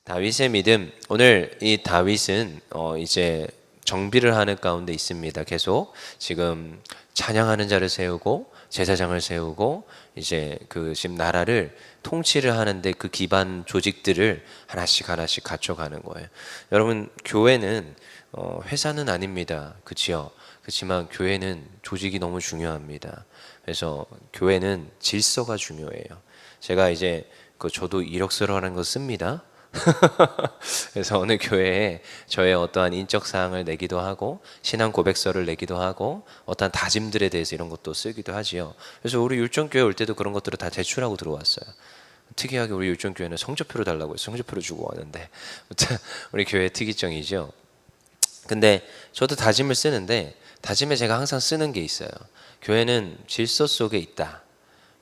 다윗의 믿음. 오늘 이 다윗은 이제 정비를 하는 가운데 있습니다. 계속 지금 찬양하는 자를 세우고 제사장을 세우고 이제 그 지금 나라를 통치를 하는데 그 기반 조직들을 하나씩 하나씩 갖춰가는 거예요. 여러분, 교회는 회사는 아닙니다. 그렇지요? 그렇지만 교회는 조직이 너무 중요합니다. 그래서 교회는 질서가 중요해요. 제가 이제 저도 이력서라는 거 씁니다. 그래서 어느 교회에 저의 어떠한 인적 사항을 내기도 하고 신앙 고백서를 내기도 하고 어떠한 다짐들에 대해서 이런 것도 쓰기도 하지요. 그래서 우리 율정교회 올 때도 그런 것들을 다 제출하고 들어왔어요. 특이하게 우리 율정교회는 성적표를 달라고 해서 성적표를 주고 왔는데 우리 교회의 특이점이죠. 근데 저도 다짐을 쓰는데 다짐에 제가 항상 쓰는 게 있어요. 교회는 질서 속에 있다.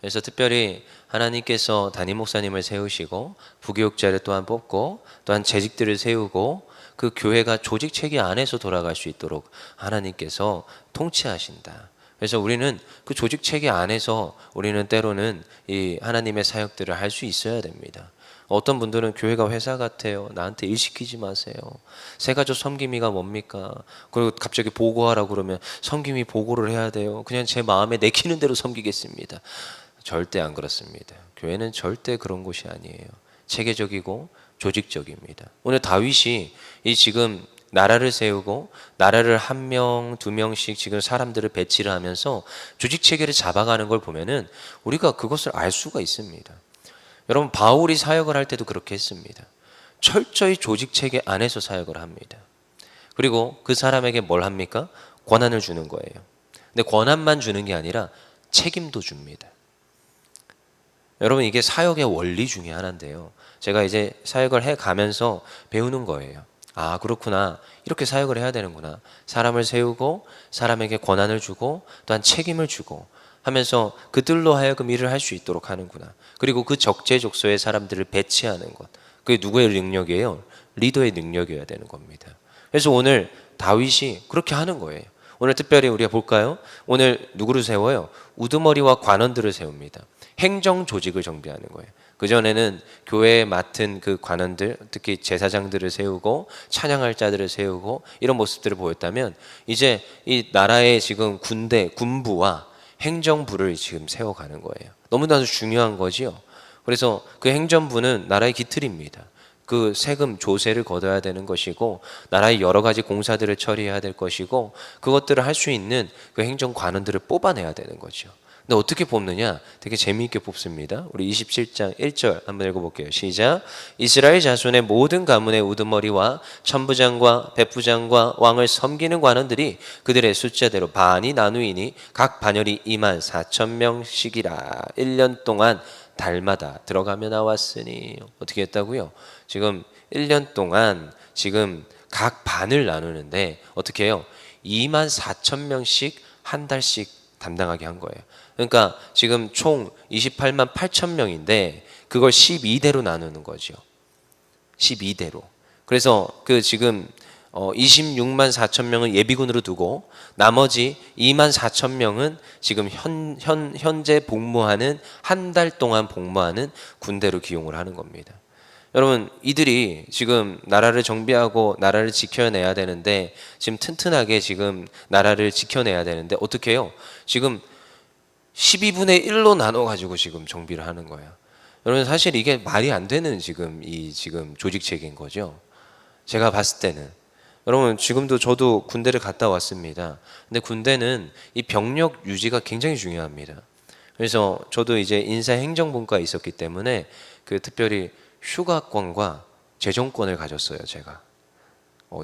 그래서 특별히 하나님께서 담임 목사님을 세우시고 부교육자를 또한 뽑고 또한 재직들을 세우고 그 교회가 조직 체계 안에서 돌아갈 수 있도록 하나님께서 통치하신다. 그래서 우리는 그 조직 체계 안에서 우리는 때로는 이 하나님의 사역들을 할 수 있어야 됩니다. 어떤 분들은 교회가 회사 같아요. 나한테 일 시키지 마세요. 새가족 섬김이가 뭡니까? 그리고 갑자기 보고하라고 그러면 섬김이 보고를 해야 돼요. 그냥 제 마음에 내키는 대로 섬기겠습니다. 절대 안 그렇습니다. 교회는 절대 그런 곳이 아니에요. 체계적이고 조직적입니다. 오늘 다윗이 이 지금 나라를 세우고 나라를 한 명, 두 명씩 지금 사람들을 배치를 하면서 조직 체계를 잡아가는 걸 보면은 우리가 그것을 알 수가 있습니다. 여러분, 바울이 사역을 할 때도 그렇게 했습니다. 철저히 조직 체계 안에서 사역을 합니다. 그리고 그 사람에게 뭘 합니까? 권한을 주는 거예요. 근데 권한만 주는 게 아니라 책임도 줍니다. 여러분, 이게 사역의 원리 중에 하나인데요. 제가 이제 사역을 해 가면서 배우는 거예요. 아, 그렇구나. 이렇게 사역을 해야 되는구나. 사람을 세우고 사람에게 권한을 주고 또한 책임을 주고 하면서 그들로 하여금 일을 할 수 있도록 하는구나. 그리고 그 적재적소에 사람들을 배치하는 것. 그게 누구의 능력이에요? 리더의 능력이어야 되는 겁니다. 그래서 오늘 다윗이 그렇게 하는 거예요. 오늘 특별히 우리가 볼까요? 오늘 누구를 세워요? 우두머리와 관원들을 세웁니다. 행정 조직을 정비하는 거예요. 그전에는 교회에 맡은 그 관원들, 특히 제사장들을 세우고 찬양할 자들을 세우고 이런 모습들을 보였다면 이제 이 나라의 지금 군부와 행정부를 지금 세워가는 거예요. 너무나도 중요한 거지요. 그래서 그 행정부는 나라의 기틀입니다. 그 세금 조세를 걷어야 되는 것이고 나라의 여러 가지 공사들을 처리해야 될 것이고 그것들을 할 수 있는 그 행정관원들을 뽑아내야 되는 거죠. 근데 어떻게 뽑느냐? 되게 재미있게 뽑습니다. 우리 27장 1절 한번 읽어볼게요. 시작. 이스라엘 자손의 모든 가문의 우두머리와 천부장과 백부장과 왕을 섬기는 관원들이 그들의 숫자대로 반이 나누이니 각 반열이 24,000명씩이라 1년 동안 달마다 들어가며 나왔으니. 어떻게 했다고요? 지금 1년 동안 지금 각 반을 나누는데 어떻게 해요? 24,000명씩 한 달씩 담당하게 한 거예요. 그러니까 지금 총 28만 8천 명인데 그걸 12대로 나누는 거죠. 12대로. 그래서 그 지금 26만 4천 명은 예비군으로 두고 나머지 2만 4천 명은 지금 현재 복무하는 한 달 동안 복무하는 군대로 기용을 하는 겁니다. 여러분, 이들이 지금 나라를 정비하고 나라를 지켜내야 되는데 지금 튼튼하게 지금 나라를 지켜내야 되는데 어떻게 해요? 지금 12분의 1로 나눠 가지고 지금 정비를 하는 거예요. 여러분, 사실 이게 말이 안 되는 지금 조직 체계인 거죠. 제가 봤을 때는. 여러분, 지금도 저도 군대를 갔다 왔습니다. 근데 군대는 이 병력 유지가 굉장히 중요합니다. 그래서 저도 이제 인사행정본과에 있었기 때문에 그 특별히 휴가권과 재정권을 가졌어요, 제가.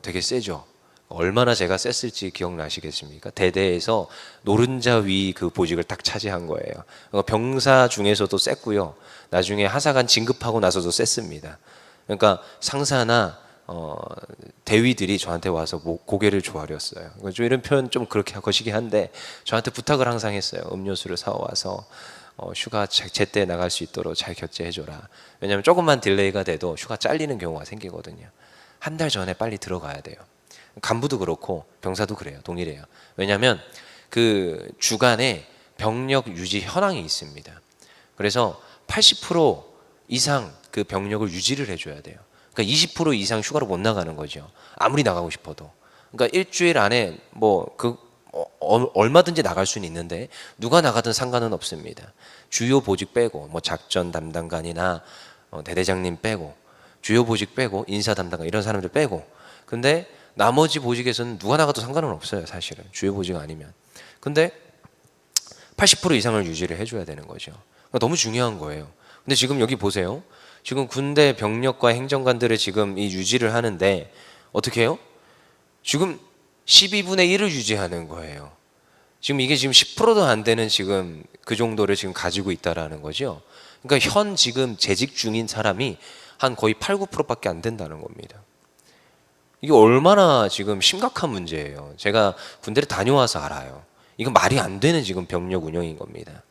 되게 세죠. 얼마나 제가 셌을지 기억나시겠습니까? 대대에서 노른자 위 그 보직을 딱 차지한 거예요. 병사 중에서도 셌고요. 나중에 하사관 진급하고 나서도 셌습니다. 그러니까 상사나 대위들이 저한테 와서 고개를 조아렸어요. 좀 이런 표현 좀 그렇게 거시기 한데 저한테 부탁을 항상 했어요. 음료수를 사와서 휴가 제때 나갈 수 있도록 잘 결제해줘라. 왜냐하면 조금만 딜레이가 돼도 휴가 잘리는 경우가 생기거든요. 한 달 전에 빨리 들어가야 돼요. 간부도 그렇고 병사도 그래요. 동일해요. 왜냐하면 그 주간에 병력 유지 현황이 있습니다. 그래서 80% 이상 그 병력을 유지를 해줘야 돼요. 그러니까 20% 이상 휴가를 못 나가는 거죠. 아무리 나가고 싶어도. 그러니까 일주일 안에 얼마든지 나갈 수는 있는데 누가 나가든 상관은 없습니다. 주요 보직 빼고 작전 담당관이나 대대장님 빼고 주요 보직 빼고 인사 담당관 이런 사람들 빼고, 근데 나머지 보직에서는 누가 나가도 상관은 없어요. 사실은 주요 보직 아니면. 근데 80% 이상을 유지를 해줘야 되는 거죠. 그러니까 너무 중요한 거예요. 근데 지금 여기 보세요. 지금 군대 병력과 행정관들을 지금 이 유지를 하는데 어떻게 해요? 지금 12분의 1을 유지하는 거예요. 지금 이게 지금 10%도 안 되는 지금 그 정도를 지금 가지고 있다라는 거죠. 그러니까 현 지금 재직 중인 사람이 한 거의 8, 9%밖에 안 된다는 겁니다. 이게 얼마나 지금 심각한 문제예요. 제가 군대를 다녀와서 알아요. 이건 말이 안 되는 지금 병력 운영인 겁니다.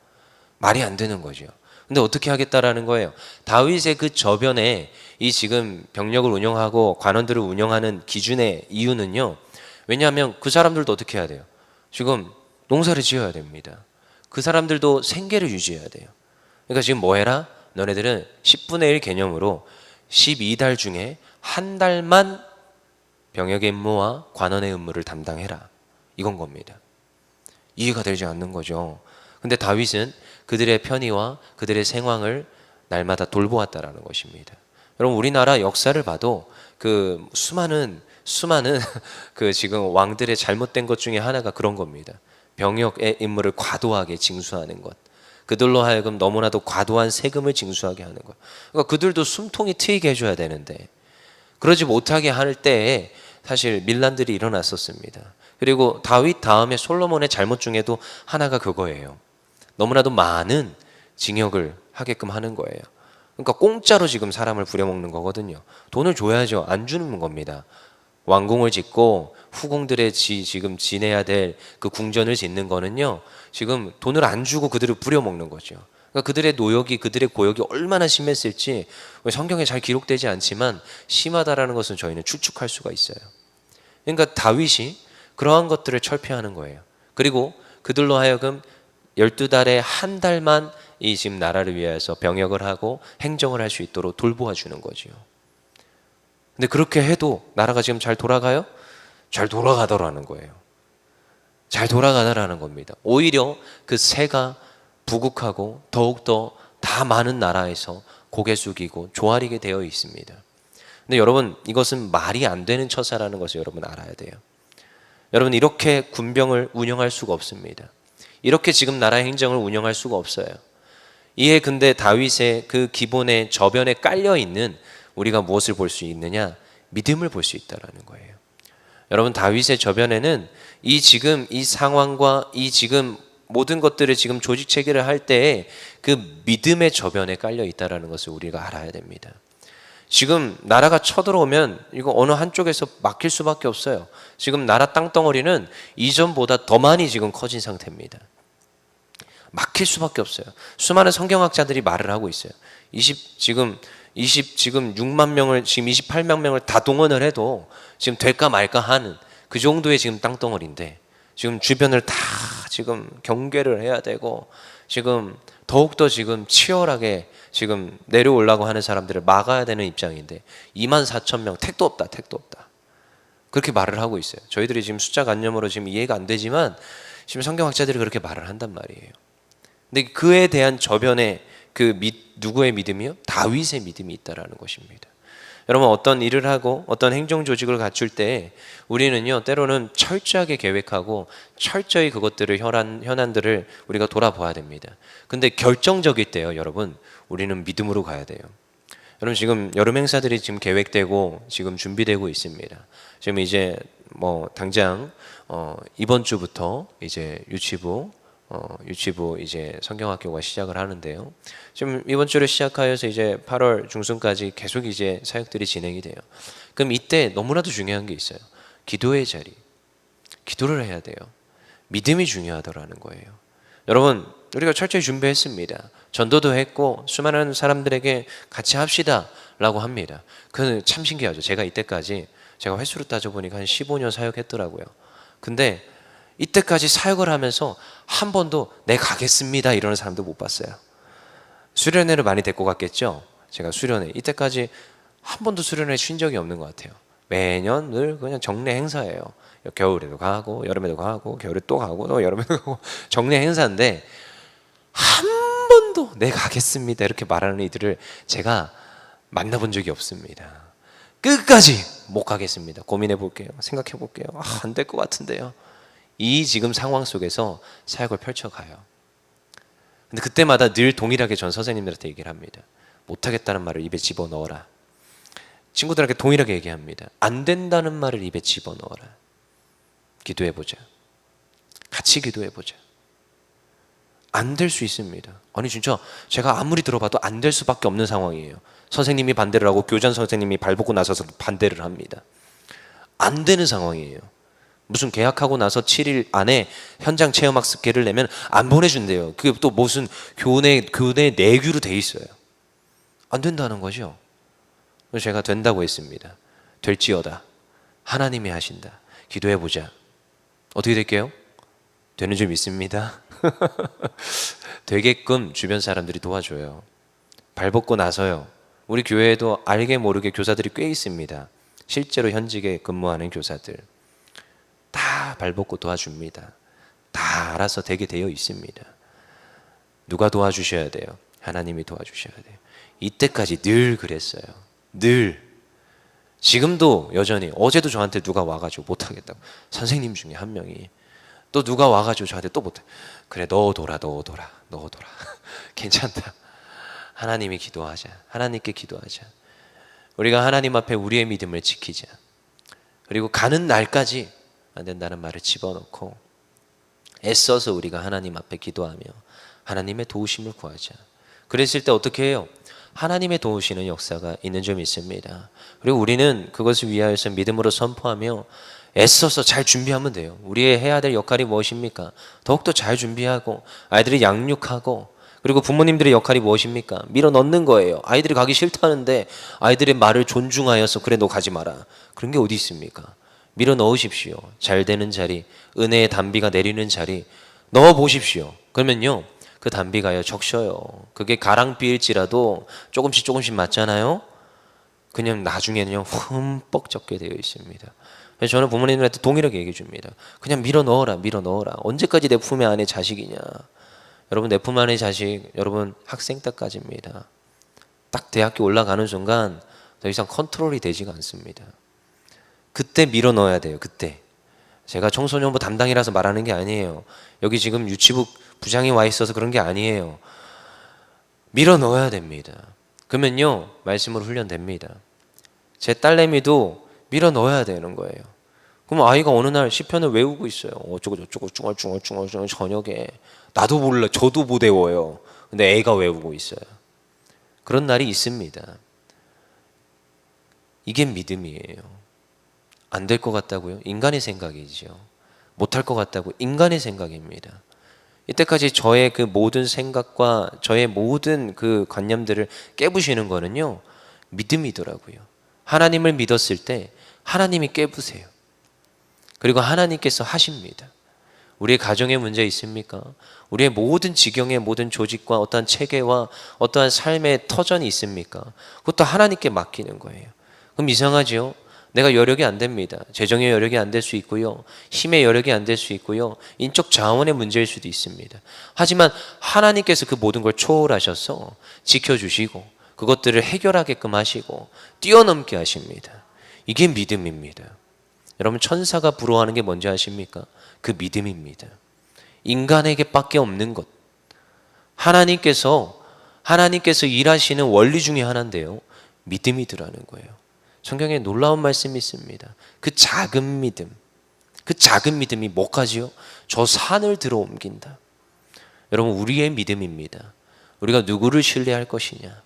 말이 안 되는 거죠. 근데 어떻게 하겠다라는 거예요. 다윗의 그 저변에 이 지금 병력을 운영하고 관원들을 운영하는 기준의 이유는요. 왜냐하면 그 사람들도 어떻게 해야 돼요? 지금 농사를 지어야 됩니다. 그 사람들도 생계를 유지해야 돼요. 그러니까 지금 뭐 해라? 너네들은 10분의 1 개념으로 12달 중에 한 달만 병역의 임무와 관원의 임무를 담당해라. 이건 겁니다. 이해가 되지 않는 거죠. 근데 다윗은 그들의 편의와 그들의 생황을 날마다 돌보았다라는 것입니다. 여러분, 우리나라 역사를 봐도 그 수많은 그 지금 왕들의 잘못된 것 중에 하나가 그런 겁니다. 병역의 임무를 과도하게 징수하는 것. 그들로 하여금 너무나도 과도한 세금을 징수하게 하는 것. 그러니까 그들도 숨통이 트이게 해줘야 되는데 그러지 못하게 할 때에 사실 밀란들이 일어났었습니다. 그리고 다윗 다음에 솔로몬의 잘못 중에도 하나가 그거예요. 너무나도 많은 징역을 하게끔 하는 거예요. 그러니까 공짜로 지금 사람을 부려먹는 거거든요. 돈을 줘야죠. 안 주는 겁니다. 왕궁을 짓고 후궁들의 지금 지내야 될 그 궁전을 짓는 거는요, 지금 돈을 안 주고 그들을 부려먹는 거죠. 그러니까 그들의 노역이, 그들의 고역이 얼마나 심했을지 성경에 잘 기록되지 않지만 심하다라는 것은 저희는 추측할 수가 있어요. 그러니까 다윗이 그러한 것들을 철폐하는 거예요. 그리고 그들로 하여금 12달에 한 달만 이 지금 나라를 위해서 병역을 하고 행정을 할 수 있도록 돌보아 주는 거죠. 근데 그렇게 해도 나라가 지금 잘 돌아가요? 잘 돌아가더라는 거예요. 잘 돌아가더라는 겁니다. 오히려 그 새가 부국하고 더욱더 다 많은 나라에서 고개 숙이고 조아리게 되어 있습니다. 근데 여러분, 이것은 말이 안 되는 처사라는 것을 여러분 알아야 돼요. 여러분, 이렇게 군병을 운영할 수가 없습니다. 이렇게 지금 나라 행정을 운영할 수가 없어요. 이에 근데 다윗의 그 기본의 저변에 깔려 있는 우리가 무엇을 볼 수 있느냐? 믿음을 볼 수 있다라는 거예요. 여러분, 다윗의 저변에는 이 지금 이 상황과 이 지금 모든 것들을 지금 조직 체계를 할 때에 그 믿음의 저변에 깔려 있다라는 것을 우리가 알아야 됩니다. 지금 나라가 쳐들어오면 이거 어느 한쪽에서 막힐 수밖에 없어요. 지금 나라 땅덩어리는 이전보다 더 많이 지금 커진 상태입니다. 막힐 수밖에 없어요. 수많은 성경학자들이 말을 하고 있어요. 6만 명을, 지금 28만 명을 다 동원을 해도 지금 될까 말까 하는 그 정도의 지금 땅덩어리인데 지금 주변을 다 지금 경계를 해야 되고 지금 더욱더 지금 치열하게 지금 내려오려고 하는 사람들을 막아야 되는 입장인데 2만 4천 명 택도 없다. 그렇게 말을 하고 있어요. 저희들이 지금 숫자 관념으로 지금 이해가 안 되지만 지금 성경학자들이 그렇게 말을 한단 말이에요. 근데 그에 대한 저변에 누구의 믿음이요? 다윗의 믿음이 있다라는 것입니다. 여러분, 어떤 일을 하고 어떤 행정 조직을 갖출 때 우리는요, 때로는 철저하게 계획하고 철저히 그것들을 현안들을 우리가 돌아봐야 됩니다. 근데 결정적일 때요, 여러분, 우리는 믿음으로 가야 돼요. 여러분, 지금 여름 행사들이 지금 계획되고 지금 준비되고 있습니다. 지금 이제 당장 이번 주부터 이제 유치부 이제 성경학교가 시작을 하는데요. 지금 이번 주를 시작하여서 이제 8월 중순까지 계속 이제 사역들이 진행이 돼요. 그럼 이때 너무나도 중요한 게 있어요. 기도의 자리. 기도를 해야 돼요. 믿음이 중요하더라는 거예요. 여러분, 우리가 철저히 준비했습니다. 전도도 했고 수많은 사람들에게 같이 합시다 라고 합니다. 그건 참 신기하죠. 제가 이때까지 제가 횟수로 따져보니까 한 15년 사역했더라고요. 근데 이때까지 사역을 하면서 한 번도 네 가겠습니다 이러는 사람도 못 봤어요. 수련회를 많이 데리고 갔겠죠. 제가 수련회 이때까지 한 번도 수련회 쉰 적이 없는 것 같아요. 매년 늘 그냥 정례 행사예요. 겨울에도 가고 여름에도 가고 겨울에 또 가고 또 여름에도 가고 정례 행사인데 한 번도 네 가겠습니다 이렇게 말하는 이들을 제가 만나본 적이 없습니다. 끝까지 못 가겠습니다. 고민해 볼게요. 생각해 볼게요. 안 될 것 같은데요. 이 지금 상황 속에서 사역을 펼쳐가요. 근데 그때마다 늘 동일하게 전 선생님들한테 얘기를 합니다. 못하겠다는 말을 입에 집어넣어라. 친구들에게 동일하게 얘기합니다. 안 된다는 말을 입에 집어넣어라. 기도해보자. 같이 기도해보자. 안 될 수 있습니다. 아니 진짜 제가 아무리 들어봐도 안 될 수밖에 없는 상황이에요. 선생님이 반대를 하고 교장 선생님이 발벗고 나서서 반대를 합니다. 안 되는 상황이에요. 무슨 계약하고 나서 7일 안에 현장 체험학습계를 내면 안 보내준대요. 그게 또 무슨 교내 내규로 돼 있어요. 안 된다는 거죠. 그래서 제가 된다고 했습니다. 될지어다. 하나님이 하신다. 기도해보자. 어떻게 될게요? 되는 줄 믿습니다. 되게끔 주변 사람들이 도와줘요. 발벗고 나서요. 우리 교회에도 알게 모르게 교사들이 꽤 있습니다. 실제로 현직에 근무하는 교사들. 다 발벗고 도와줍니다. 다 알아서 되게 되어 있습니다. 누가 도와주셔야 돼요? 하나님이 도와주셔야 돼요. 이때까지 늘 그랬어요. 늘. 지금도 여전히 어제도 저한테 누가 와가지고 못하겠다고. 선생님 중에 한 명이 또 누가 와가지고 저한테 또 못해. 그래 넣어둬라. 괜찮다. 하나님이 기도하자. 하나님께 기도하자. 우리가 하나님 앞에 우리의 믿음을 지키자. 그리고 가는 날까지 안 된다는 말을 집어넣고 애써서 우리가 하나님 앞에 기도하며 하나님의 도우심을 구하자. 그랬을 때 어떻게 해요? 하나님의 도우시는 역사가 있는 점 있습니다. 그리고 우리는 그것을 위하여서 믿음으로 선포하며 애써서 잘 준비하면 돼요. 우리의 해야 될 역할이 무엇입니까? 더욱더 잘 준비하고 아이들이 양육하고 그리고 부모님들의 역할이 무엇입니까? 밀어넣는 거예요. 아이들이 가기 싫다는데 아이들의 말을 존중하여서 그래 너 가지 마라. 그런 게 어디 있습니까? 밀어넣으십시오. 잘 되는 자리, 은혜의 단비가 내리는 자리 넣어보십시오. 그러면요 그 단비가요 적셔요. 그게 가랑비일지라도 조금씩 맞잖아요. 그냥 나중에는요 흠뻑 적게 되어 있습니다. 그래서 저는 부모님들한테 동일하게 얘기해 줍니다. 그냥 밀어넣어라. 언제까지 내 품 안에 자식이냐. 여러분 내 품 안의 자식 여러분 학생 때까지입니다. 딱 대학교 올라가는 순간 더 이상 컨트롤이 되지가 않습니다. 그때 밀어넣어야 돼요. 그때. 제가 청소년부 담당이라서 말하는 게 아니에요. 여기 지금 유치부 부장이 와 있어서 그런 게 아니에요. 밀어넣어야 됩니다. 그러면요 말씀으로 훈련됩니다. 제 딸내미도 밀어넣어야 되는 거예요. 그럼 아이가 어느 날 시편을 외우고 있어요. 어쩌고 저쩌고 중얼중얼 저녁에 나도 몰라 저도 못 외워요. 근데 애가 외우고 있어요. 그런 날이 있습니다. 이게 믿음이에요. 안 될 것 같다고요? 인간의 생각이죠. 못할 것 같다고 인간의 생각입니다. 이때까지 저의 그 모든 생각과 저의 모든 그 관념들을 깨부시는 거는요 믿음이더라고요. 하나님을 믿었을 때 하나님이 깨부세요. 그리고 하나님께서 하십니다. 우리의 가정에 문제 있습니까? 우리의 모든 지경의 모든 조직과 어떠한 체계와 어떠한 삶의 터전이 있습니까? 그것도 하나님께 맡기는 거예요. 그럼 이상하죠? 내가 여력이 안 됩니다. 재정의 여력이 안 될 수 있고요. 힘의 여력이 안 될 수 있고요. 인적 자원의 문제일 수도 있습니다. 하지만 하나님께서 그 모든 걸 초월하셔서 지켜주시고 그것들을 해결하게끔 하시고 뛰어넘게 하십니다. 이게 믿음입니다. 여러분 천사가 부러워하는 게 뭔지 아십니까? 그 믿음입니다. 인간에게 밖에 없는 것. 하나님께서 일하시는 원리 중에 하나인데요. 믿음이더라는 거예요. 성경에 놀라운 말씀이 있습니다. 그 작은 믿음이 뭐까지요? 저 산을 들어 옮긴다. 여러분 우리의 믿음입니다. 우리가 누구를 신뢰할 것이냐,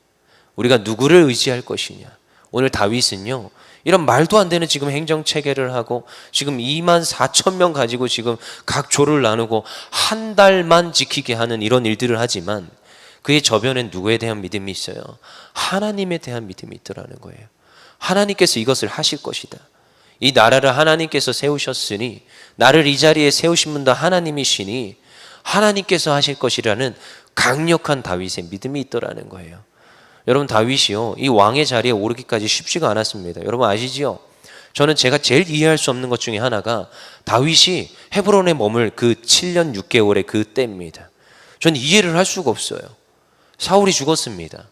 우리가 누구를 의지할 것이냐. 오늘 다윗은요 이런 말도 안 되는 지금 행정체계를 하고 지금 24,000명 가지고 지금 각 조를 나누고 한 달만 지키게 하는 이런 일들을 하지만 그의 저변엔 누구에 대한 믿음이 있어요? 하나님에 대한 믿음이 있더라는 거예요. 하나님께서 이것을 하실 것이다. 이 나라를 하나님께서 세우셨으니 나를 이 자리에 세우신 분도 하나님이시니 하나님께서 하실 것이라는 강력한 다윗의 믿음이 있더라는 거예요. 여러분 다윗이요 이 왕의 자리에 오르기까지 쉽지가 않았습니다. 여러분 아시지요? 저는 제가 제일 이해할 수 없는 것 중에 하나가 다윗이 헤브론에 머물 그 7년 6개월의 그 때입니다. 저는 이해를 할 수가 없어요. 사울이 죽었습니다.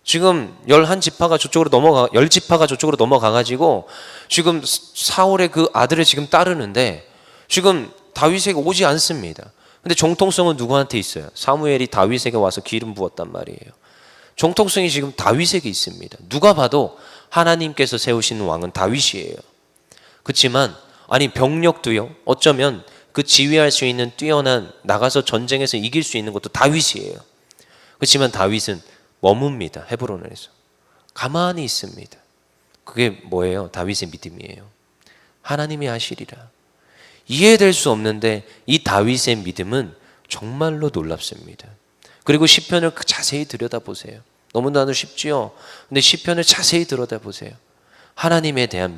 지금 11지파가 저쪽으로 넘어가 10지파가 저쪽으로 넘어가 가지고 지금 사울의 그 아들을 지금 따르는데 지금 다윗에게 오지 않습니다. 근데 정통성은 누구한테 있어요? 사무엘이 다윗에게 와서 기름 부었단 말이에요. 정통성이 지금 다윗에게 있습니다. 누가 봐도 하나님께서 세우신 왕은 다윗이에요. 그렇지만 아니 병력도요. 어쩌면 그 지휘할 수 있는 뛰어난 나가서 전쟁에서 이길 수 있는 것도 다윗이에요. 그렇지만 다윗은 머뭅니다. 헤브론에서 가만히 있습니다. 그게 뭐예요? 다윗의 믿음이에요. 하나님이 하시리라. 이해될 수 없는데 이 다윗의 믿음은 정말로 놀랍습니다. 그리고 시편을 자세히 들여다보세요. 너무나도 쉽지요. 근데 시편을 자세히 들여다보세요. 하나님에 대한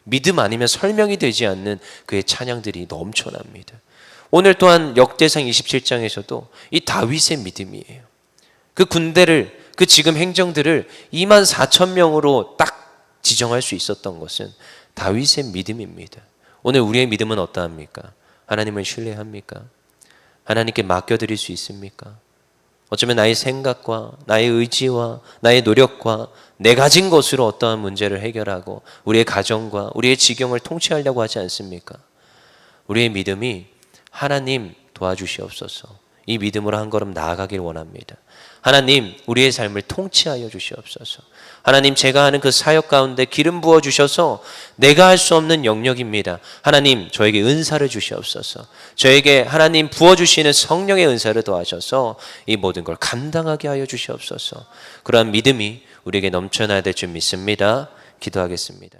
믿음 아니면 설명이 되지 않는 그의 찬양들이 넘쳐납니다. 오늘 또한 역대상 27장에서도 이 다윗의 믿음이에요. 그 군대를 그 지금 행정들을 24,000명으로 딱 지정할 수 있었던 것은 다윗의 믿음입니다. 오늘 우리의 믿음은 어떠합니까? 하나님을 신뢰합니까? 하나님께 맡겨드릴 수 있습니까? 어쩌면 나의 생각과 나의 의지와 나의 노력과 내 가진 것으로 어떠한 문제를 해결하고 우리의 가정과 우리의 지경을 통치하려고 하지 않습니까? 우리의 믿음이 하나님 도와주시옵소서. 이 믿음으로 한 걸음 나아가길 원합니다. 하나님 우리의 삶을 통치하여 주시옵소서. 하나님 제가 하는 그 사역 가운데 기름 부어 주셔서 내가 할 수 없는 영역입니다. 하나님 저에게 은사를 주시옵소서. 저에게 하나님 부어주시는 성령의 은사를 더하셔서 이 모든 걸 감당하게 하여 주시옵소서. 그러한 믿음이 우리에게 넘쳐나야 될 줄 믿습니다. 기도하겠습니다.